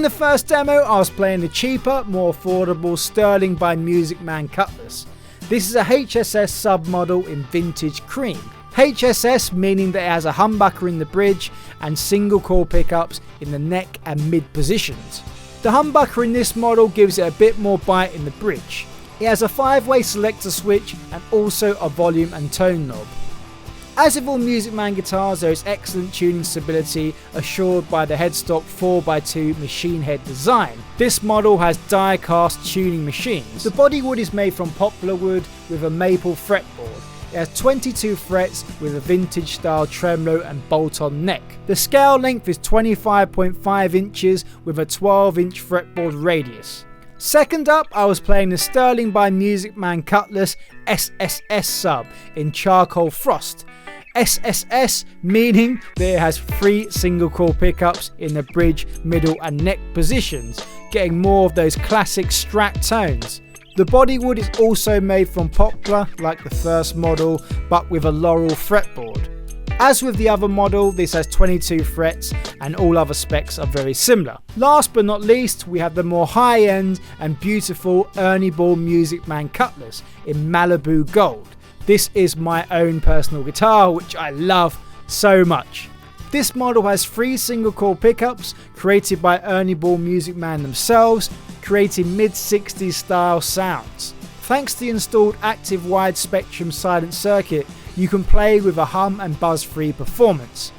In the first demo, I was playing the cheaper, more affordable Sterling by Man Cutlass. This is a HSS sub model in vintage cream. HSS meaning that it has a humbucker in the bridge and single coil pickups in the neck and mid positions. The humbucker in this model gives it a bit more bite in the bridge. It has a 5-way selector switch and also a volume and tone knob. As with all Man guitars, there is excellent tuning stability assured by the headstock 4x2 machine head design. This model has die cast tuning machines. The bodywood is made from poplar wood with a maple fretboard. It has 22 frets with a vintage style tremolo and bolt-on neck. The scale length is 25.5 inches with a 12-inch fretboard radius. Second up, I was playing the Sterling by Man Cutlass SSS sub in charcoal frost. SSS meaning that it has 3 single coil pickups in the bridge, middle and neck positions, getting more of those classic Strat tones. The bodywood is also made from poplar like the first model, but with a laurel fretboard. As with the other model, this has 22 frets and all other specs are very similar. Last but not least, we have the more high-end and beautiful Ernie Ball Man Cutlass in Malibu Gold. This is my own personal guitar, which I love so much. This model has 3 single coil pickups created by Ernie Ball Man themselves, creating mid-60s style sounds. Thanks to the installed active wide spectrum silent circuit, you can play with a hum and buzz-free performance.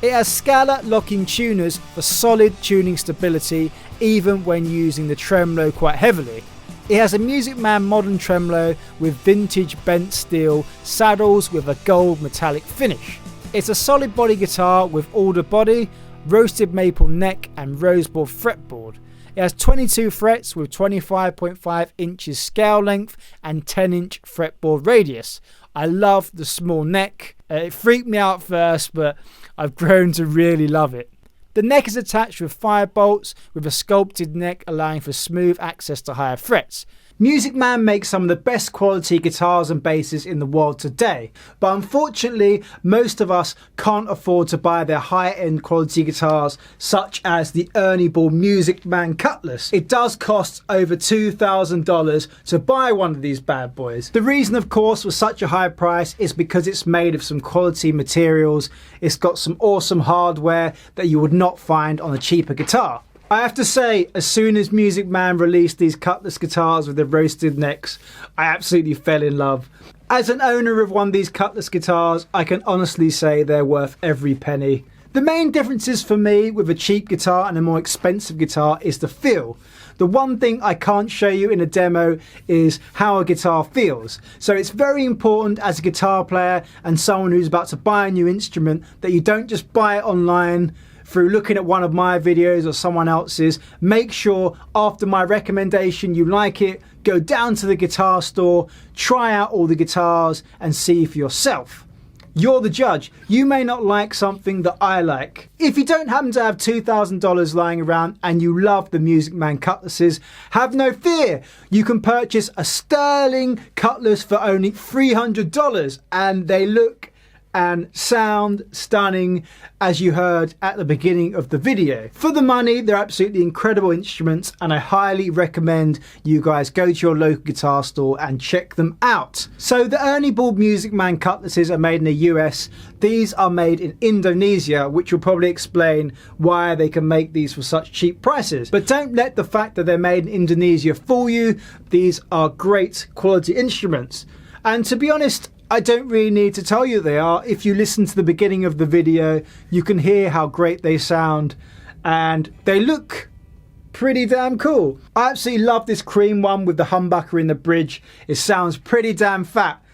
It has scala locking tuners for solid tuning stability even when using the tremolo quite heavily. It has a Man modern tremolo with vintage bent steel saddles with a gold metallic finish. It's a solid body guitar with alder body, roasted maple neck and roseboard fretboard. It has 22 frets with 25.5 inches scale length and 10-inch fretboard radius. I love the small neck. It freaked me out first, but I've grown to really love it. The neck is attached with 5 bolts with a sculpted neck allowing for smooth access to higher frets. Man makes some of the best quality guitars and basses in the world today, but unfortunately most of us can't afford to buy their high-end quality guitars such as the Ernie Ball Man Cutlass. It does cost over $2,000 to buy one of these bad boys. The reason of course for such a high price is because it's made of some quality materials. It's got some awesome hardware that you would not find on a cheaper guitar. I have to say, as soon as Man released these Cutlass guitars with the roasted necks, I absolutely fell in love. As an owner of one of these Cutlass guitars, I can honestly say they're worth every penny. The main differences for me with a cheap guitar and a more expensive guitar is the feel. The one thing I can't show you in a demo is how a guitar feels. So it's very important as a guitar player and someone who's about to buy a new instrument that you don't just buy it online through looking at one of my videos or someone else's. Make sure after my recommendation you like it, go down to the guitar store, try out all the guitars and see for yourself. You're the judge. You may not like something that I like. If you don't happen to have $2,000 lying around and you love the Man Cutlasses, have no fear. You can purchase a Sterling Cutlass for only $300 and they look and sound stunning as you heard at the beginning of the video. For the money, they're absolutely incredible instruments and I highly recommend you guys go to your local guitar store and check them out. So the Ernie Ball Man Cutlasses are made in the US. These are made in Indonesia, which will probably explain why they can make these for such cheap prices. But don't let the fact that they're made in Indonesia fool you. These are great quality instruments. And to be honest, I don't really need to tell you they are. If you listen to the beginning of the video, you can hear how great they sound and they look pretty damn cool. I absolutely love this cream one with the humbucker in the bridge. It sounds pretty damn fat.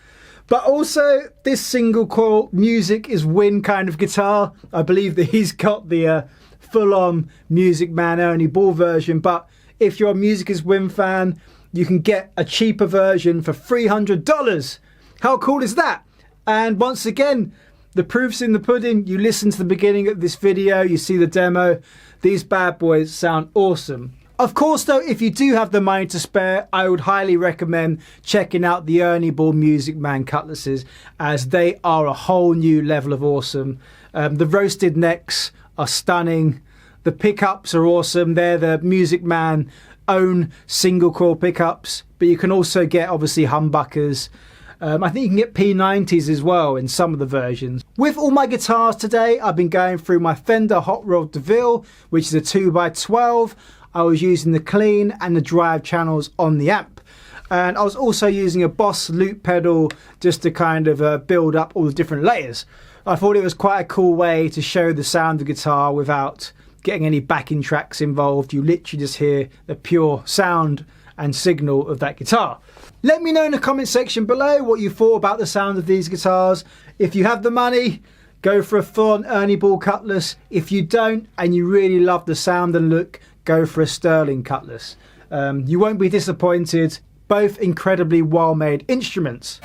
But also this single coil music is win kind of guitar. I believe that he's got the full-on Man Ernie Ball version, but if you're a Music is Win fan, you can get a cheaper version for $300. How cool is that? And once again, the proof's in the pudding. You listen to the beginning of this video, you see the demo. These bad boys sound awesome. Of course though, if you do have the money to spare, I would highly recommend checking out the Ernie Ball Man Cutlasses as they are a whole new level of awesome. The roasted necks are stunning. The pickups are awesome. They're the Music Man own single coil pickups, but you can also get obviously humbuckers. I think you can get P90s as well in some of the versions. With all my guitars today, I've been going through my Fender Hot Rod DeVille, which is a 2x12. I was using the clean and the drive channels on the amp. And I was also using a Boss loop pedal just to kind of build up all the different layers. I thought it was quite a cool way to show the sound of the guitar without getting any backing tracks involved. You literally just hear the pure sound and signal of that guitar. Let me know in the comment section below what you thought about the sound of these guitars. If you have the money, go for a full-on Ernie Ball Cutlass. If you don't and you really love the sound and look, go for a Sterling Cutlass. You won't be disappointed. Both incredibly well-made instruments.